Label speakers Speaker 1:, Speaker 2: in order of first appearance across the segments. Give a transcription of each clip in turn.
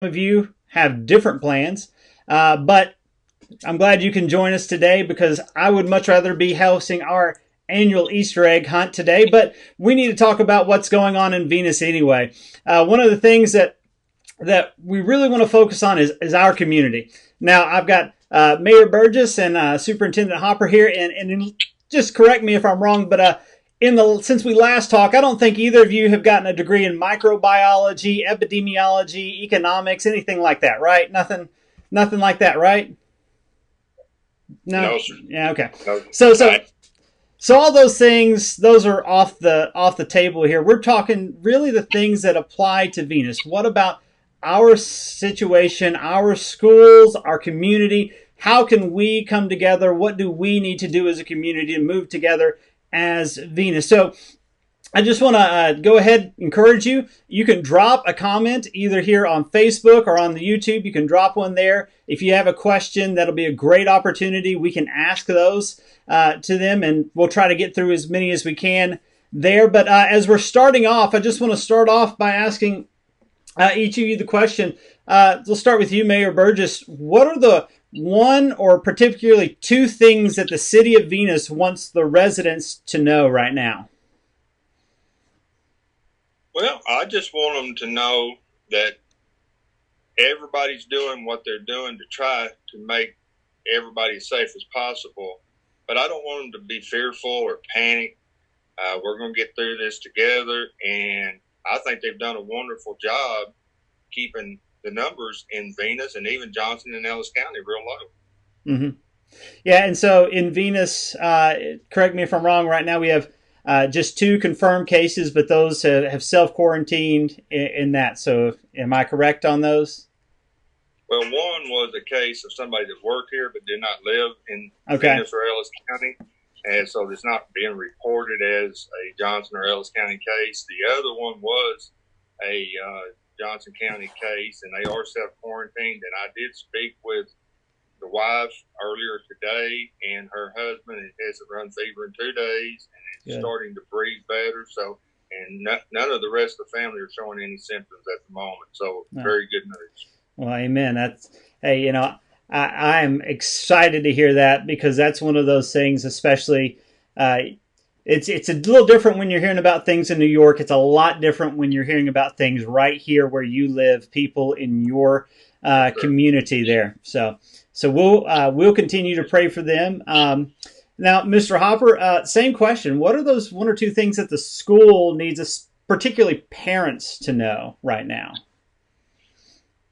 Speaker 1: of you have different plans, but I'm glad you can join us today because I would much rather be hosting our annual Easter egg hunt today, but we need to talk about what's going on in Venus anyway. One of the things that we really want to focus on is our community. Now, I've got Mayor Burgess and Superintendent Hopper here, and just correct me if I'm wrong, but since we last talked, I don't think either of you have gotten a degree in microbiology, epidemiology, economics, anything like that, right? Nothing like that, right? No.
Speaker 2: No, sir.
Speaker 1: Yeah. Okay.
Speaker 2: No.
Speaker 1: So all those things, those are off the table here. We're talking really the things that apply to Venus. What about our situation, our schools, our community? How can we come together? What do we need to do as a community to move together as Venus? So I just want to go ahead and encourage you. You can drop a comment either here on Facebook or on the YouTube. You can drop one there. If you have a question, that'll be a great opportunity. We can ask those to them, and we'll try to get through as many as we can there. But as we're starting off, I just want to start off by asking each of you the question. We'll start with you, Mayor Burgess. What are the one or particularly two things that the city of Venus wants the residents to know right now?
Speaker 2: Well, I just want them to know that everybody's doing what they're doing to try to make everybody as safe as possible. But I don't want them to be fearful or panic. We're going to get through this together, and I think they've done a wonderful job keeping the numbers in Venus and even Johnson and Ellis County real low.
Speaker 1: Mm-hmm. Yeah, and so in Venus, correct me if I'm wrong, right now we have just 2 confirmed cases, but those have self-quarantined in that. So am I correct on those?
Speaker 2: Well, one was a case of somebody that worked here but did not live in
Speaker 1: Okay.
Speaker 2: Venus or Ellis County, and so it's not being reported as a Johnson or Ellis County case. The other one was a Johnson County case, and they are self-quarantined, and I did speak with the wife earlier today, and her husband hasn't run fever in 2 days, and is starting to breathe better. So, and none of the rest of the family are showing any symptoms at the moment. So, very good news.
Speaker 1: Well, amen. Hey, I am excited to hear that because that's one of those things, especially. It's a little different when you're hearing about things in New York. It's a lot different when you're hearing about things right here where you live, people in your community there. So we'll continue to pray for them. Now, Mr. Hopper, same question. What are those 1 or 2 things that the school needs, particularly parents, to know right now?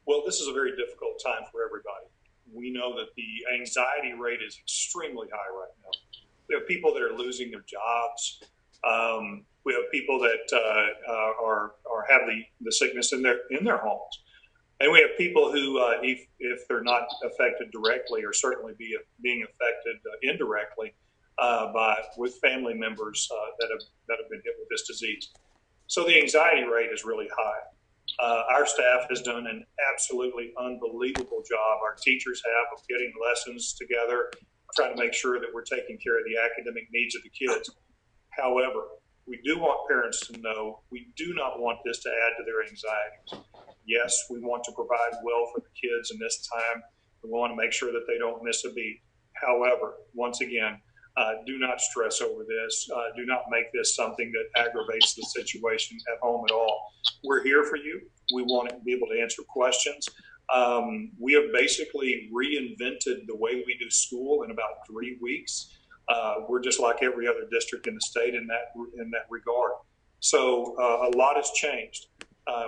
Speaker 3: Well, this is a very difficult time for everybody. We know that the anxiety rate is extremely high right now. We have people that are losing their jobs. We have people that are have the sickness in their homes, and we have people who, if they're not affected directly, are certainly being affected indirectly with family members that have been hit with this disease. So the anxiety rate is really high. Our staff has done an absolutely unbelievable job. Our teachers have of getting lessons together, trying to make sure that we're taking care of the academic needs of the kids. However, we do want parents to know we do not want this to add to their anxieties. Yes, we want to provide well for the kids in this time. We want to make sure that they don't miss a beat. However, once again, do not stress over this. Do not make this something that aggravates the situation at home at all. We're here for you. We want to be able to answer questions. We have basically reinvented the way we do school in about 3 weeks. We're just like every other district in the state in that regard. So a lot has changed.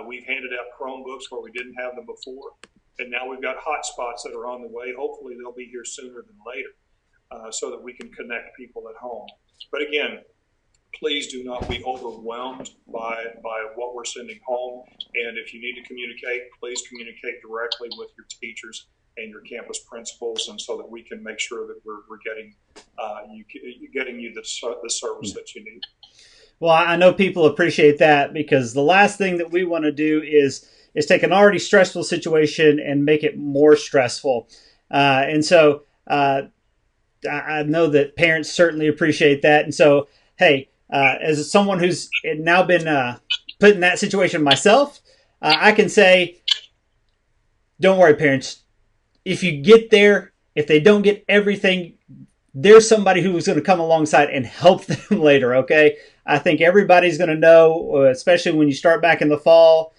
Speaker 3: We've handed out Chromebooks where we didn't have them before, and now we've got hotspots that are on the way. Hopefully they'll be here sooner than later, so that we can connect people at home. But again, please do not be overwhelmed by what we're sending home. And if you need to communicate, please communicate directly with your teachers and your campus principals, and so that we can make sure that we're getting you the service that you need.
Speaker 1: Well, I know people appreciate that, because the last thing that we want to do is take an already stressful situation and make it more stressful. And so I know that parents certainly appreciate that. And so, hey, as someone who's now been put in that situation myself, I can say don't worry, parents. If you get there, if they don't get everything, there's somebody who's going to come alongside and help them later, okay? I think everybody's going to know, especially when you start back in the fall,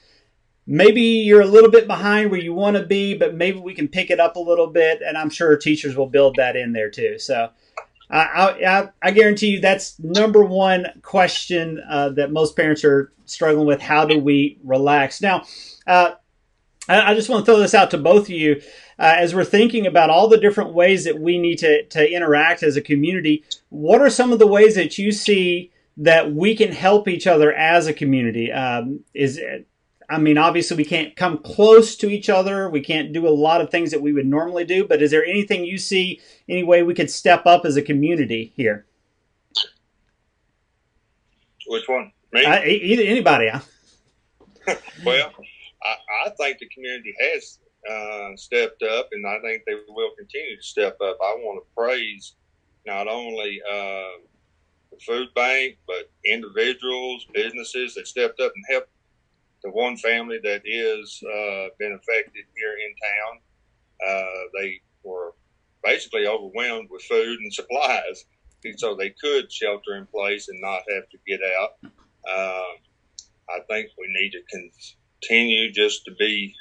Speaker 1: maybe you're a little bit behind where you want to be, but maybe we can pick it up a little bit, and I'm sure teachers will build that in there too. So I guarantee you that's number one question that most parents are struggling with. How do we relax? Now, I just want to throw this out to both of you. As we're thinking about all the different ways that we need to interact as a community, what are some of the ways that you see that we can help each other as a community? Obviously we can't come close to each other. We can't do a lot of things that we would normally do, but is there anything you see, any way we could step up as a community here?
Speaker 2: Which one? Me?
Speaker 1: Anybody.
Speaker 2: Well, I think the community has stepped up, and I think they will continue to step up. I want to praise not only the food bank, but individuals, businesses that stepped up and helped the one family that is been affected here in town. They were basically overwhelmed with food and supplies, so they could shelter in place and not have to get out. I think we need to continue just to be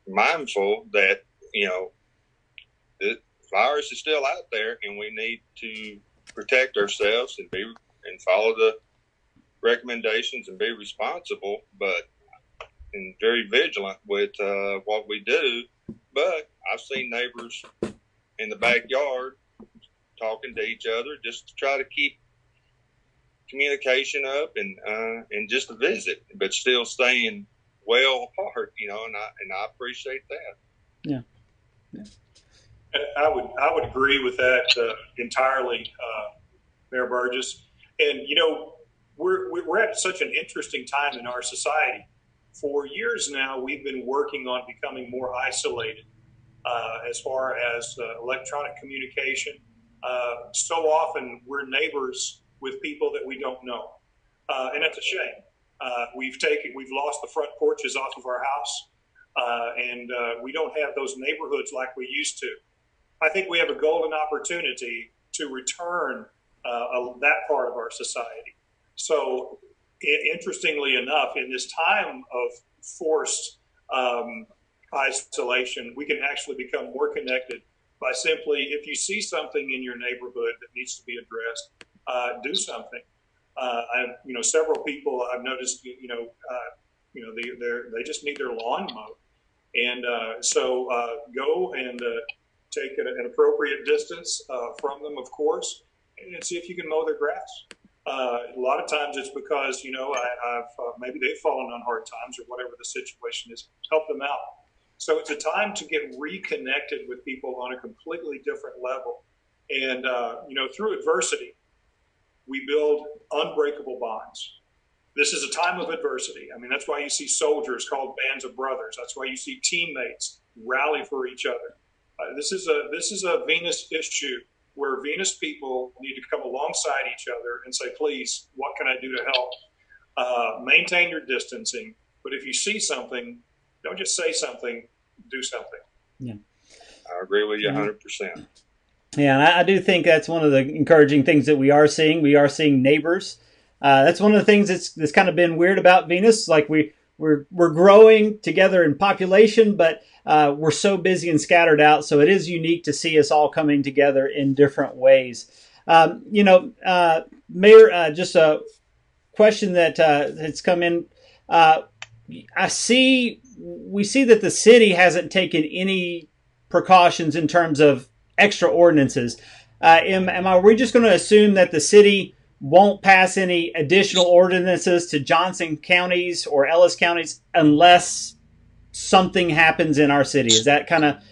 Speaker 2: mindful that, the virus is still out there, and we need to protect ourselves and follow the recommendations and be responsible, and very vigilant with what we do. But I've seen neighbors in the backyard talking to each other just to try to keep communication up and just to visit, but still staying well apart, and I appreciate that.
Speaker 1: Yeah.
Speaker 3: I would agree with that entirely, Mayor Burgess. And we're at such an interesting time in our society. For years now, we've been working on becoming more isolated as far as electronic communication. So often we're neighbors with people that we don't know, and that's a shame. We've lost the front porches off of our house, and we don't have those neighborhoods like we used to. I think we have a golden opportunity to return that part of our society. So, interestingly enough, in this time of forced isolation, we can actually become more connected by simply, if you see something in your neighborhood that needs to be addressed, do something. Several people I've noticed, they just need their lawn mowed, and so go and take an appropriate distance from them, of course, and see if you can mow their grass. A lot of times it's because, maybe they've fallen on hard times or whatever the situation is. Help them out. So it's a time to get reconnected with people on a completely different level. And, through adversity, we build unbreakable bonds. This is a time of adversity. That's why you see soldiers called bands of brothers. That's why you see teammates rally for each other. This is a Venus issue where Venus people need to come alongside each other and say, please, what can I do to help? Maintain your distancing. But if you see something, don't just say something, do something.
Speaker 1: Yeah,
Speaker 2: I agree with you 100%.
Speaker 1: Yeah, and I do think that's one of the encouraging things that we are seeing. We are seeing neighbors. That's one of the things that's kind of been weird about Venus. Like we're growing together in population, but we're so busy and scattered out. So it is unique to see us all coming together in different ways. Mayor, just a question that has come in. We see that the city hasn't taken any precautions in terms of extra ordinances. Are we just going to assume that the city won't pass any additional ordinances to Johnson counties or Ellis counties unless something happens in our city? Is that kind of,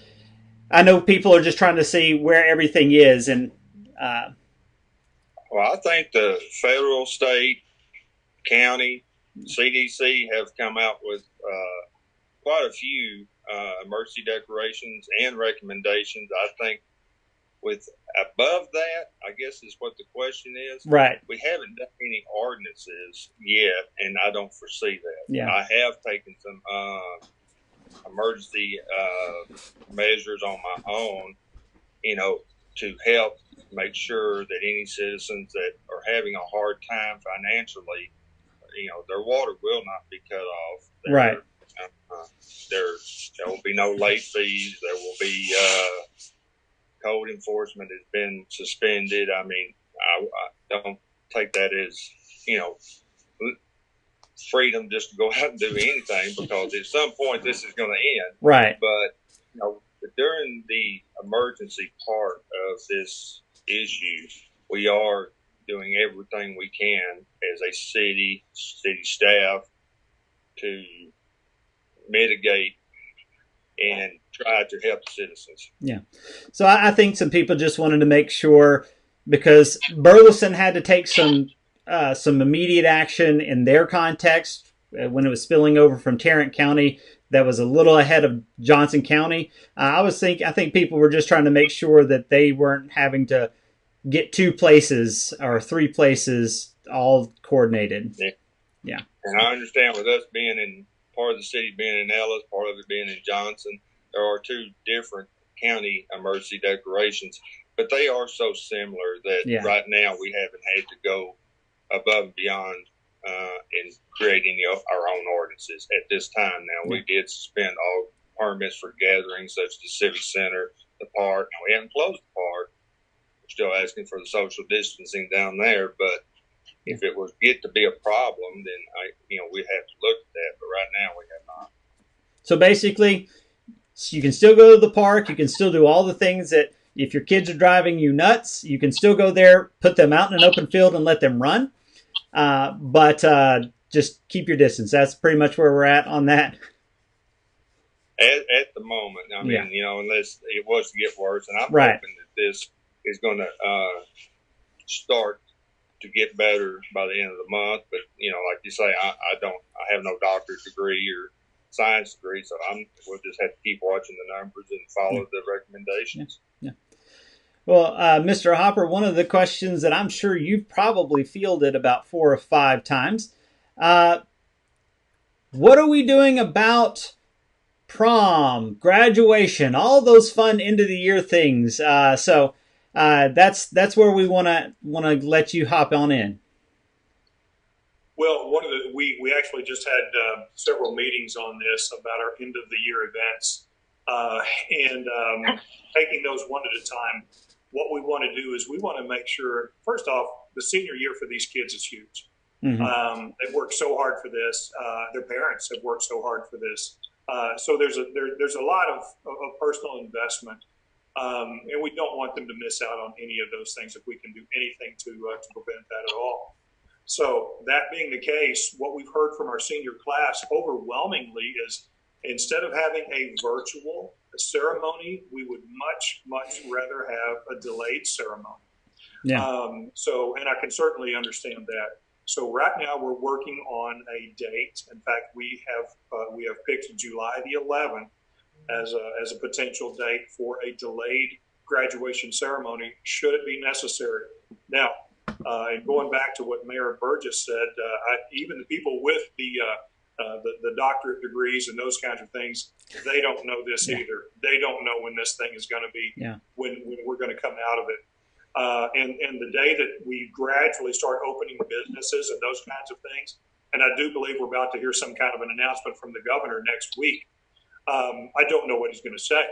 Speaker 1: I know people are just trying to see where everything is. And
Speaker 2: well, I think the federal, state, county, CDC have come out with quite a few emergency declarations and recommendations. I think with above that, I guess is what the question is.
Speaker 1: Right.
Speaker 2: We haven't done any ordinances yet, and I don't foresee that.
Speaker 1: Yeah.
Speaker 2: I have taken some emergency measures on my own, to help make sure that any citizens that are having a hard time financially, their water will not be cut off.
Speaker 1: Right.
Speaker 2: There will be no late fees. There will be code enforcement has been suspended. I mean, I don't take that as, freedom just to go out and do anything, because at some point this is going to end.
Speaker 1: Right.
Speaker 2: But, during the emergency part of this issue, we are doing everything we can as a city staff to mitigate and try to help the citizens.
Speaker 1: Yeah. So I think some people just wanted to make sure, because Burleson had to take some immediate action in their context when it was spilling over from Tarrant County. That was a little ahead of Johnson County. I think people were just trying to make sure that they weren't having to get 2 places or 3 places all coordinated. Yeah.
Speaker 2: And I understand with us being in part of the city being in Ellis, part of it being in Johnson, there are 2 different county emergency declarations, but they are so similar that right now we haven't had to go above and beyond in creating our own ordinances at this time. Now, we did suspend all permits for gatherings such as the Civic Center, the park. Now, we haven't closed the park. We're still asking for the social distancing down there, but if it was get to be a problem, then we'd have to look at that. But right now, we have not.
Speaker 1: So basically, you can still go to the park. You can still do all the things that, if your kids are driving you nuts, you can still go there, put them out in an open field and let them run. But just keep your distance. That's pretty much where we're at on that.
Speaker 2: At the moment, I mean, unless it was to get worse, and I'm hoping that this is going to start to get better by the end of the month. But like you say, I have no doctorate degree or science degree, so we'll just have to keep watching the numbers and follow the recommendations.
Speaker 1: Yeah. Well, Mr. Hopper, one of the questions that I'm sure you've probably fielded about 4 or 5 times, what are we doing about prom, graduation, all those fun end of the year things? So that's where we want to let you hop on in.
Speaker 3: Well, we actually just had several meetings on this about our end of the year events, and taking those one at a time. What we want to do is we want to make sure, first off, the senior year for these kids is huge. Mm-hmm. They've worked so hard for this. Their parents have worked so hard for this. So there's a lot of personal investment, and we don't want them to miss out on any of those things if we can do anything to prevent that at all. So that being the case, what we've heard from our senior class overwhelmingly is, instead of having a virtual ceremony, we would much, much rather have a delayed ceremony. Yeah. And I can certainly understand that. So right now we're working on a date. In fact, we have picked July the 11th as a potential date for a delayed graduation ceremony, should it be necessary. Now, and going back to what Mayor Burgess said, even the people with the doctorate degrees and those kinds of things, they don't know this either. They don't know when this thing is going to be, when we're going to come out of it. And the day that we gradually start opening businesses and those kinds of things, and I do believe we're about to hear some kind of an announcement from the governor next week. I don't know what he's going to say.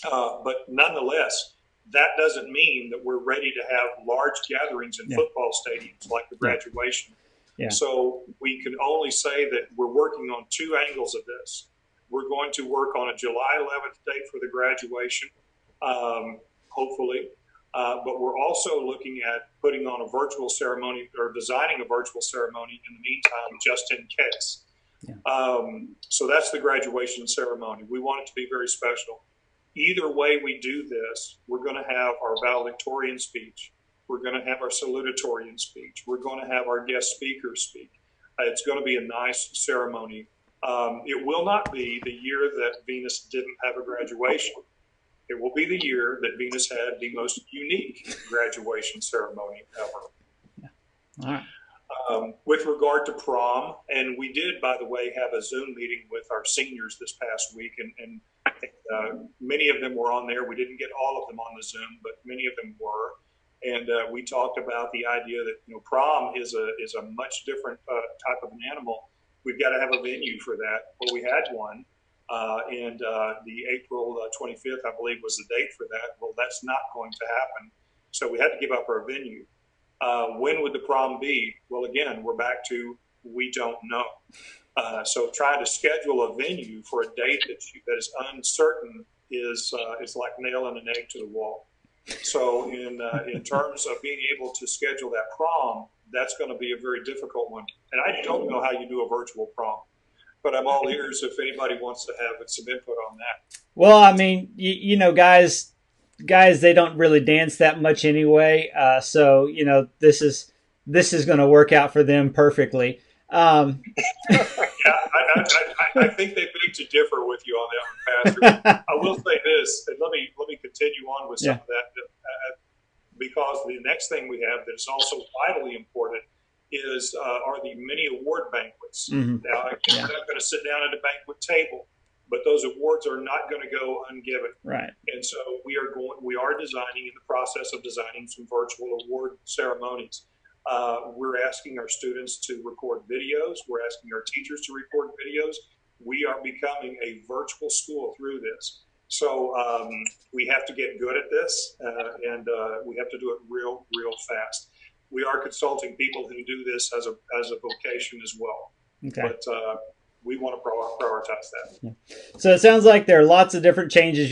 Speaker 3: But nonetheless, that doesn't mean that we're ready to have large gatherings in football stadiums like the graduation. Yeah. So we can only say that we're working on 2 angles of this. We're going to work on a July 11th date for the graduation, hopefully. But we're also looking at putting on a virtual ceremony, or designing a virtual ceremony in the meantime, just in case. Yeah. So that's the graduation ceremony. We want it to be very special. Either way we do this, we're going to have our valedictorian speech. We're going to have our salutatorian speech. We're going to have our guest speakers speak. It's going to be a nice ceremony. It will not be the year that Venus didn't have a graduation. It will be the year that Venus had the most unique graduation ceremony ever.
Speaker 1: Yeah. All right.
Speaker 3: With regard to prom, and we did, by the way, have a Zoom meeting with our seniors this past week, and many of them were on there. We didn't get all of them on the Zoom, but many of them were. And we talked about the idea that prom is a much different type of an animal. We've got to have a venue for that. Well, we had one, and the April 25th, I believe, was the date for that. Well, that's not going to happen, so we had to give up our venue. When would the prom be? Well, again, we're back to we don't know. So trying to schedule a venue for a date that is uncertain is like nailing an egg to the wall. So in terms of being able to schedule that prom, that's going to be a very difficult one. And I don't know how you do a virtual prom, but I'm all ears if anybody wants to have some input on that.
Speaker 1: Well, I mean, guys, they don't really dance that much anyway. So, this is going to work out for them perfectly.
Speaker 3: Yeah, I think they beg to differ with you on that one, Pastor. I will say this, and let me continue on with some of that, because the next thing we have that is also vitally important are the mini award banquets. Mm-hmm. Now, I'm not going to sit down at a banquet table, but those awards are not going to go ungiven.
Speaker 1: Right.
Speaker 3: And so we are designing, in the process of designing, some virtual award ceremonies. We're asking our students to record videos. We're asking our teachers to record videos. We are becoming a virtual school through this. So we have to get good at this, and we have to do it real fast. We are consulting people who do this as a vocation as well.
Speaker 1: Okay.
Speaker 3: But we want to prioritize that.
Speaker 1: Yeah. So it sounds like there are lots of different changes.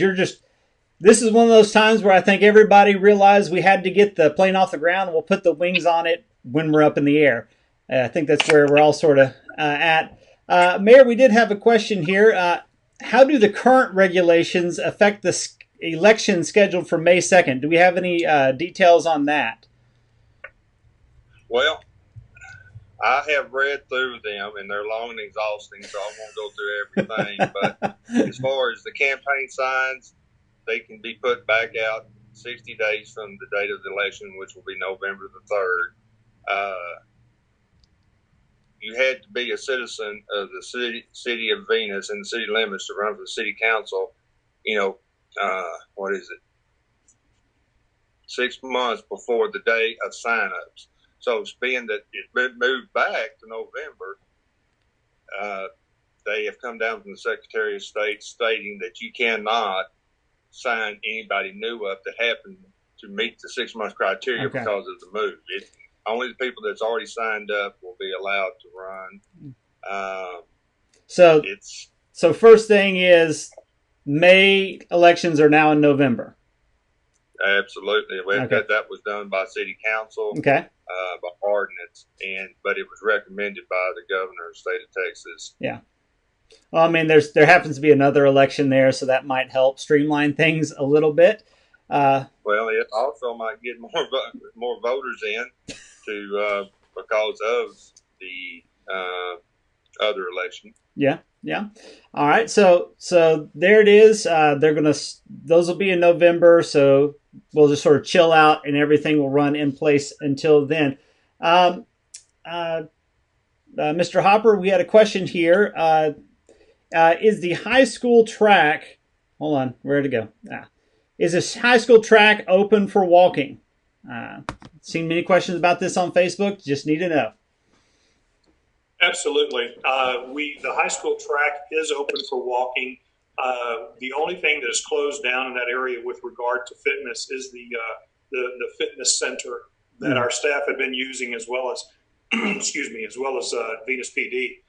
Speaker 1: This is one of those times where I think everybody realized we had to get the plane off the ground. We'll put the wings on it when we're up in the air. I think that's where we're all sort of at. Mayor, we did have a question here. How do the current regulations affect the election scheduled for May 2nd? Do we have any details on that?
Speaker 2: Well, I have read through them, and they're long and exhausting, so I won't go through everything. But as far as the campaign signs, they can be put back out 60 days from the date of the election, which will be November the 3rd. You had to be a citizen of the city of Venus and the city limits to run for the city council, 6 months before the day of sign-ups. So being that it's been moved back to November, they have come down from the Secretary of State stating that you cannot sign anybody new up that happened to meet the 6 month criteria because of the move. Only the people that's already signed up will be allowed to run.
Speaker 1: So first thing is May elections are now in November.
Speaker 2: Absolutely. That was done by city council.
Speaker 1: Okay.
Speaker 2: By ordinance, but it was recommended by the governor of the state of Texas.
Speaker 1: Yeah. Well, I mean, there happens to be another election there, so that might help streamline things a little bit.
Speaker 2: Well, it also might get more voters in because of the other election.
Speaker 1: Yeah. All right. So there it is. Those will be in November. So we'll just sort of chill out, and everything will run in place until then. Mr. Hopper, we had a question here. Is the high school track? Hold on, where'd it go? Is this high school track open for walking? Seen many questions about this on Facebook. Just need to know.
Speaker 3: Absolutely. The high school track is open for walking. The only thing that is closed down in that area with regard to fitness is the fitness center that our staff have been using, as well as Venus PD,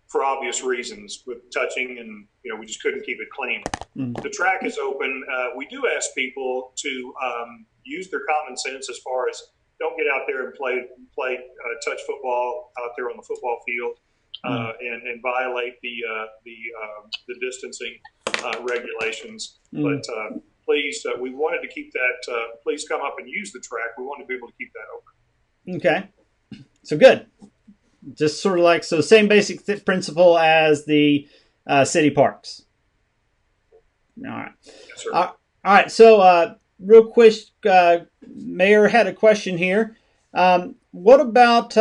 Speaker 3: for obvious reasons with touching, and we just couldn't keep it clean. The track is open. We do ask people to use their common sense as far as don't get out there and play touch football out there on the football field. And violate the distancing regulations. But please, we wanted to keep that. Please come up and use the track. We want to be able to keep that open.
Speaker 1: Okay, so good. Just sort of same basic principle as the city parks. All right.
Speaker 3: Yes, sir.
Speaker 1: All right. So real quick, Mayor had a question here. What about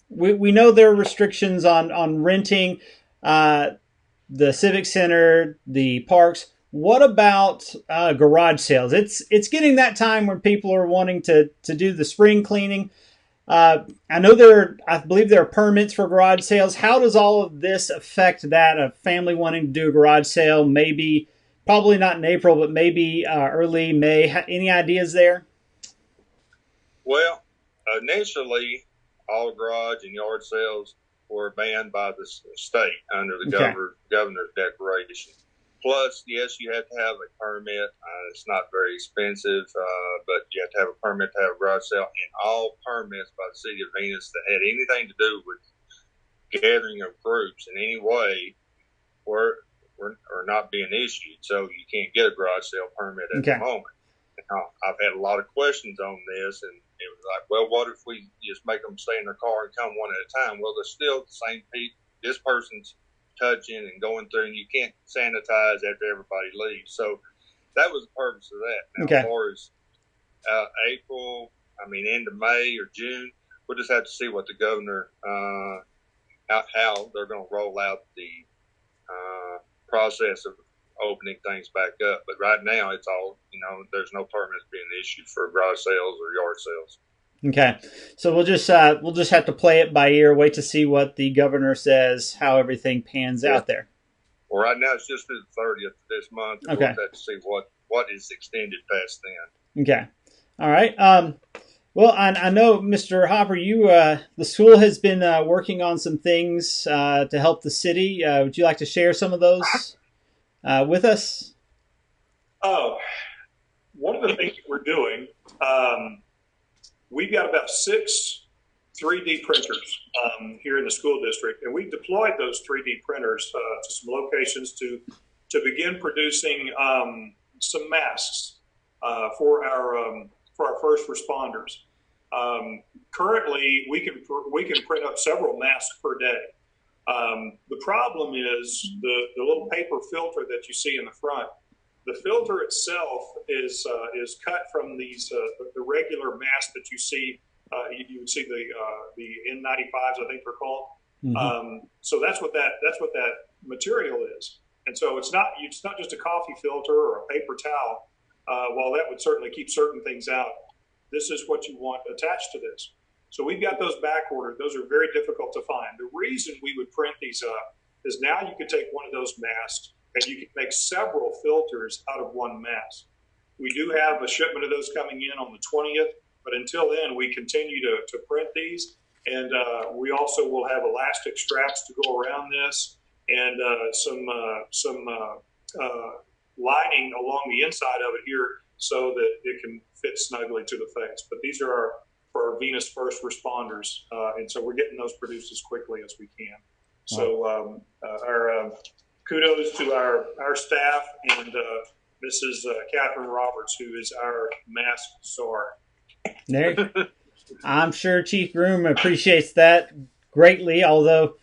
Speaker 1: we know there are restrictions on renting the civic center, the parks. What about garage sales? It's getting that time when people are wanting to do the spring cleaning. I know I believe there are permits for garage sales. How does all of this affect that? A family wanting to do a garage sale, maybe, probably not in April, but maybe early May. Any ideas there?
Speaker 2: Well, initially, all garage and yard sales were banned by the state under the
Speaker 1: Okay.
Speaker 2: governor's declaration. Plus, yes, you have to have a permit. It's not very expensive, but you have to have a permit to have a garage sale. And all permits by the city of Venus that had anything to do with gathering of groups in any way are not being issued. So you can't get a garage sale permit at the moment. Now, I've had a lot of questions on this, and it was like, well, what if we just make them stay in their car and come one at a time? Well, they're still the same people. This person's touching and going through, and you can't sanitize after everybody leaves. So that was the purpose of that. Now, as far as end of May or June, we'll just have to see what the governor, how they're going to roll out the process of opening things back up. But right now, it's all, there's no permits being issued for garage sales or yard sales.
Speaker 1: Okay, so we'll just have to play it by ear, wait to see what the governor says, how everything pans out there.
Speaker 2: Well, right now it's just through the 30th of this month. And we'll have to see what is extended past then.
Speaker 1: Okay, all right. Well, I know, Mr. Hopper, you the school has been working on some things to help the city. Would you like to share some of those with us?
Speaker 3: Oh, one of the things that we're doing. We've got about 6 3D printers here in the school district, and we've deployed those 3D printers to some locations to begin producing some masks for our first responders. Currently, we can print up several masks per day. The problem is the little paper filter that you see in the front. The filter itself is cut from these the regular masks that you see. You would see the N95s, I think they're called. Mm-hmm. So that's what that material is. And so it's not just a coffee filter or a paper towel. While that would certainly keep certain things out, this is what you want attached to this. So we've got those back ordered. Those are very difficult to find. The reason we would print these up is now you could take one of those masks and you can make several filters out of one mask. We do have a shipment of those coming in on the 20th, but until then, we continue to print these. And we also will have elastic straps to go around this and some lining along the inside of it here so that it can fit snugly to the face. But these are for our Venus first responders. And so we're getting those produced as quickly as we can. So our kudos to our staff and Mrs. Catherine Roberts, who is our mask czar.
Speaker 1: There, I'm sure Chief Groom appreciates that greatly. Although,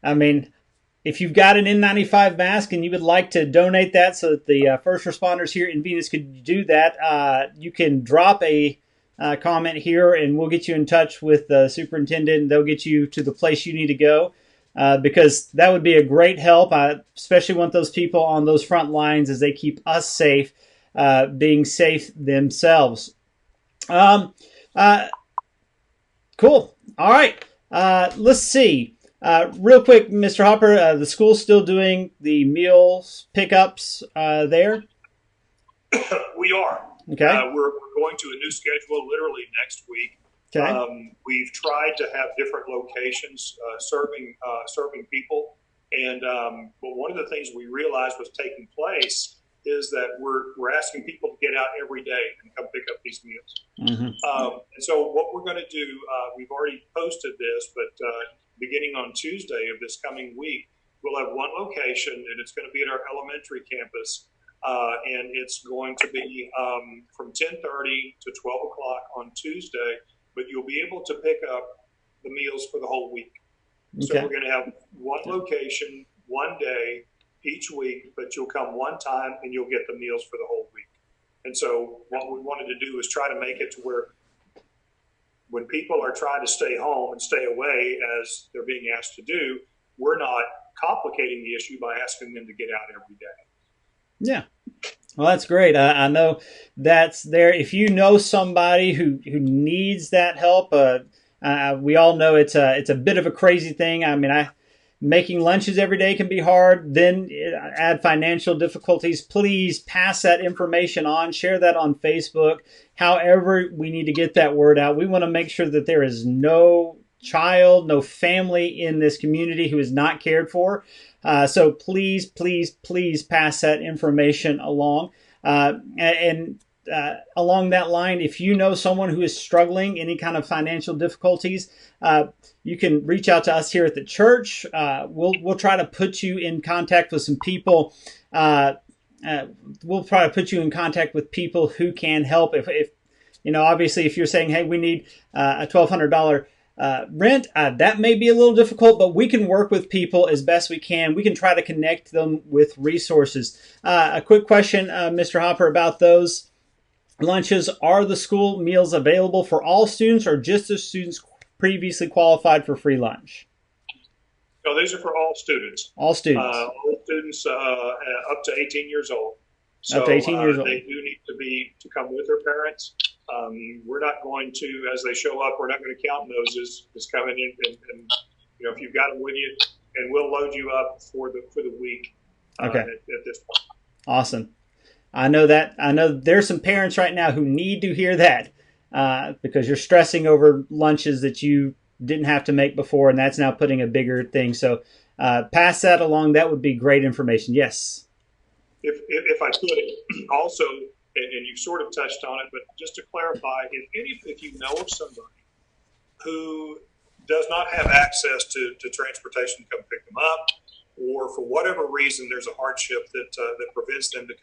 Speaker 1: I mean, if you've got an N95 mask and you would like to donate that so that the first responders here in Venus could do that, you can drop a comment here and we'll get you in touch with the superintendent and they'll get you to the place you need to go. Because that would be a great help. I especially want those people on those front lines as they keep us safe, being safe themselves. Cool. All right. Let's see. Real quick, Mr. Hopper, the school's still doing the meals pickups there?
Speaker 3: We are.
Speaker 1: Okay.
Speaker 3: We're going to a new schedule literally next week. Okay. We've tried to have different locations serving people, and but one of the things we realized was taking place is that we're asking people to get out every day and come pick up these meals. Mm-hmm. And so what we're going to do, we've already posted this, but beginning on Tuesday of this coming week, we'll have one location, and it's going to be at our elementary campus. And it's going to be from 10:30 to 12 o'clock on Tuesday. But you'll be able to pick up the meals for the whole week. Okay. So we're going to have one location, one day each week, but you'll come one time and you'll get the meals for the whole week. And so what we wanted to do is try to make it to where when people are trying to stay home and stay away as they're being asked to do, we're not complicating the issue by asking them to get out every day.
Speaker 1: Yeah. Well, that's great. I know that's there. If you know somebody who needs that help, we all know it's a bit of a crazy thing. I mean, making lunches every day can be hard. Then add financial difficulties. Please pass that information on. Share that on Facebook. However, we need to get that word out. We want to make sure that there is no child, no family in this community who is not cared for. So please, please, please pass that information along. And along that line, if you know someone who is struggling, any kind of financial difficulties, you can reach out to us here at the church. We'll try to put you in contact with some people. We'll try to put you in contact with people who can help. If obviously, if you're saying, hey, we need a $1,200 rent, that may be a little difficult, but we can work with people as best we can. We can try to connect them with resources. A quick question, Mr. Hopper, about those lunches. Are the school meals available for all students or just the students previously qualified for free lunch?
Speaker 3: No, these are for all students.
Speaker 1: All students.
Speaker 3: All students up to 18 years old. So
Speaker 1: up to 18 years old.
Speaker 3: They do need to come with their parents. We're not going to, as they show up, we're not going to count noses. Just come in and if you've got them with you, and we'll load you up for the week.
Speaker 1: Okay.
Speaker 3: At this point.
Speaker 1: Awesome. I know there's some parents right now who need to hear that because you're stressing over lunches that you didn't have to make before, and that's now putting a bigger thing. So pass that along. That would be great information. Yes.
Speaker 3: If I could also, and you sort of touched on it, but just to clarify, if you know of somebody who does not have access to transportation to come pick them up, or for whatever reason there's a hardship that prevents them to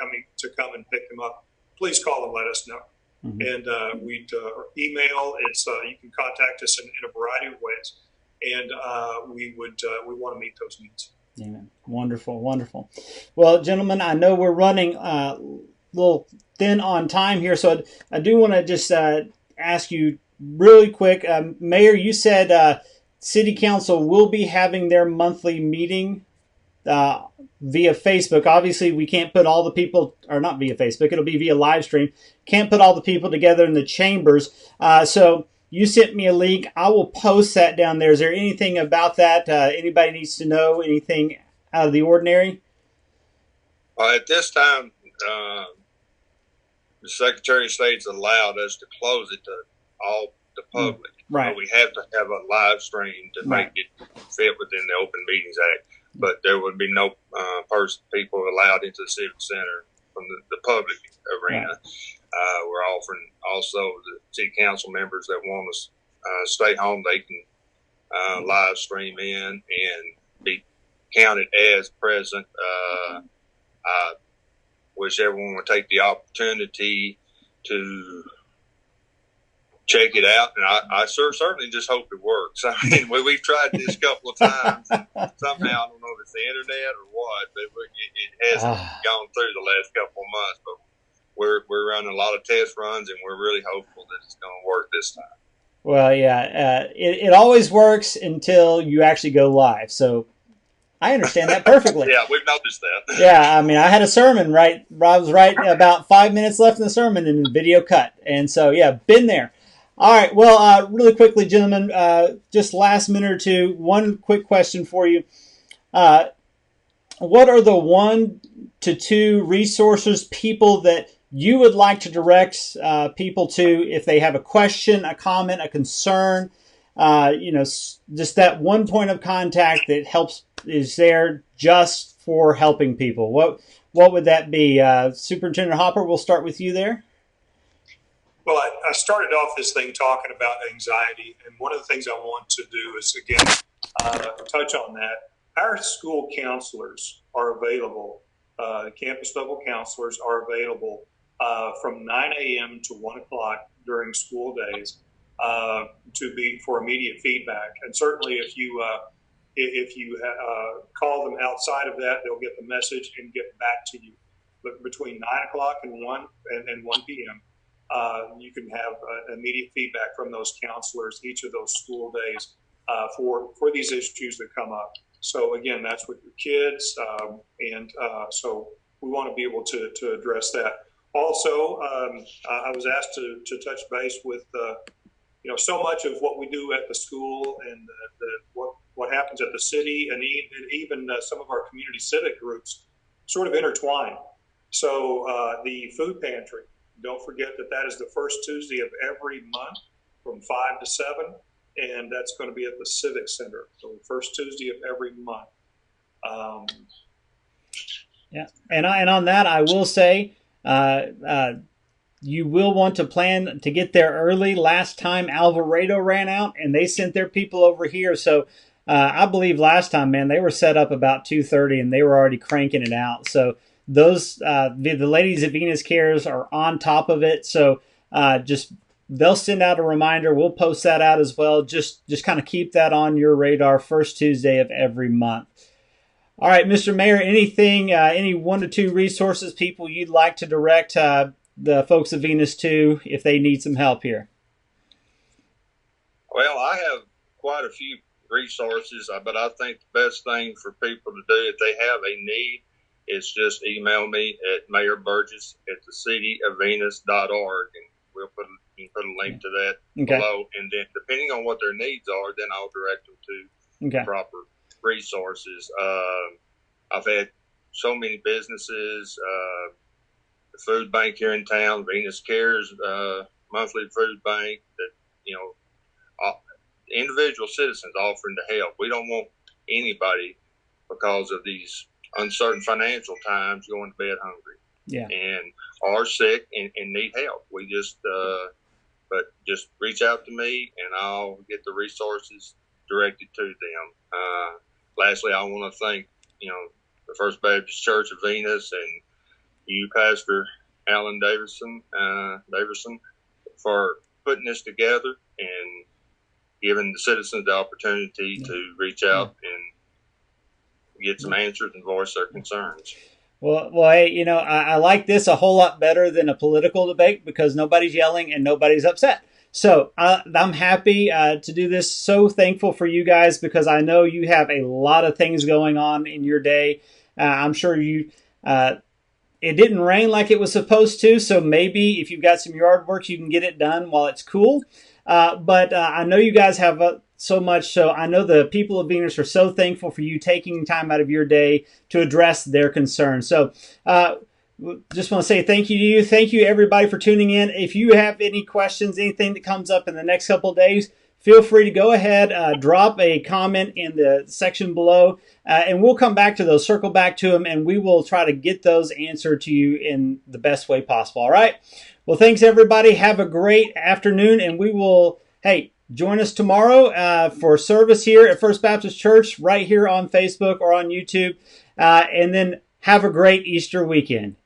Speaker 3: come and pick them up, please call and let us know. Mm-hmm. And we'd email. You can contact us in a variety of ways, and we want to meet those needs.
Speaker 1: Yeah, wonderful, wonderful. Well, gentlemen, I know we're running a little thin on time here, so I do want to just ask you really quick, Mayor. You said City Council will be having their monthly meeting via Facebook. Obviously, we can't put all the people, or not via Facebook. It'll be via live stream. Can't put all the people together in the chambers. So you sent me a link. I will post that down there. Is there anything about that anybody needs to know? Anything out of the ordinary?
Speaker 2: At this time, the Secretary of State's allowed us to close it to all the public.
Speaker 1: Right.
Speaker 2: But we have to have a live stream to make it fit within the Open Meetings Act. But there would be no people allowed into the Civic Center from the public arena. Right. We're offering also the city council members that want to stay home, they can live stream in and be counted as present. I wish everyone would take the opportunity to check it out, and I certainly just hope it works. I mean, we've tried this a couple of times, and somehow, I don't know if it's the internet or what, but it hasn't gone through the last couple of months. But we're running a lot of test runs, and we're really hopeful that it's going to work this time.
Speaker 1: Well, yeah, it always works until you actually go live. So I understand that perfectly.
Speaker 2: Yeah, we've noticed that.
Speaker 1: Yeah, I mean, I had a sermon, right? I was right about 5 minutes left in the sermon, and the video cut. And so, yeah, been there. All right, well, really quickly, gentlemen, just last minute or two, one quick question for you. What are the 1 to 2 resources, people that you would like to direct people to if they have a question, a comment, a concern, just that one point of contact that is there just for helping people? What would that be? Superintendent Hopper, we'll start with you there.
Speaker 3: Well, I started off this thing talking about anxiety, and one of the things I want to do is, again, touch on that. Our school counselors are available. The campus level counselors are available from 9 a.m. to 1 o'clock during school days for immediate feedback. And certainly, if you call them outside of that, they'll get the message and get back to you. But between 9 o'clock and 1 p.m. You can have immediate feedback from those counselors each of those school days for these issues that come up. So again, that's with your kids, so we want to be able to address that. Also, I was asked to touch base with so much of what we do at the school and what happens at the city, and even some of our community civic groups sort of intertwine. So the food pantry, don't forget that is the first Tuesday of every month from 5 to 7, and that's going to be at the Civic Center. So the first Tuesday of every month.
Speaker 1: Yeah, and on that, I will say you will want to plan to get there early. Last time Alvarado ran out, and they sent their people over here. So I believe last time, man, they were set up about 2:30, and they were already cranking it out. So those the ladies at Venus Cares are on top of it. So they'll send out a reminder. We'll post that out as well. Just kind of keep that on your radar. First Tuesday of every month. All right, Mr. Mayor, anything, any 1 to 2 resources, people you'd like to direct the folks of Venus to if they need some help here?
Speaker 2: Well, I have quite a few resources, but I think the best thing for people to do if they have a need is just email me at mayorburgess@thecityofvenus.org, and you can put a link to that below. And then depending on what their needs are, then I'll direct them to the proper resources. I've had so many businesses, the food bank here in town, Venus Cares monthly food bank, that individual citizens offering to help. We don't want anybody, because of these uncertain financial times, going to bed hungry. Yeah, and are sick and need help. We just reach out to me, and I'll get the resources directed to them. Lastly, I want to thank, the First Baptist Church of Venus and you, Pastor Alan Davison, for putting this together and giving the citizens the opportunity to reach out and get some answers and voice their concerns.
Speaker 1: Well, hey, I like this a whole lot better than a political debate because nobody's yelling and nobody's upset. So I'm happy to do this. So thankful for you guys because I know you have a lot of things going on in your day. I'm sure it didn't rain like it was supposed to. So maybe if you've got some yard work, you can get it done while it's cool. But I know you guys have so much. So I know the people of Venus are so thankful for you taking time out of your day to address their concerns. So just want to say thank you to you. Thank you, everybody, for tuning in. If you have any questions, anything that comes up in the next couple of days, feel free to go ahead, drop a comment in the section below, and we'll come back to those, circle back to them, and we will try to get those answered to you in the best way possible. All right? Well, thanks, everybody. Have a great afternoon, and we will, join us tomorrow for service here at First Baptist Church right here on Facebook or on YouTube, and then have a great Easter weekend.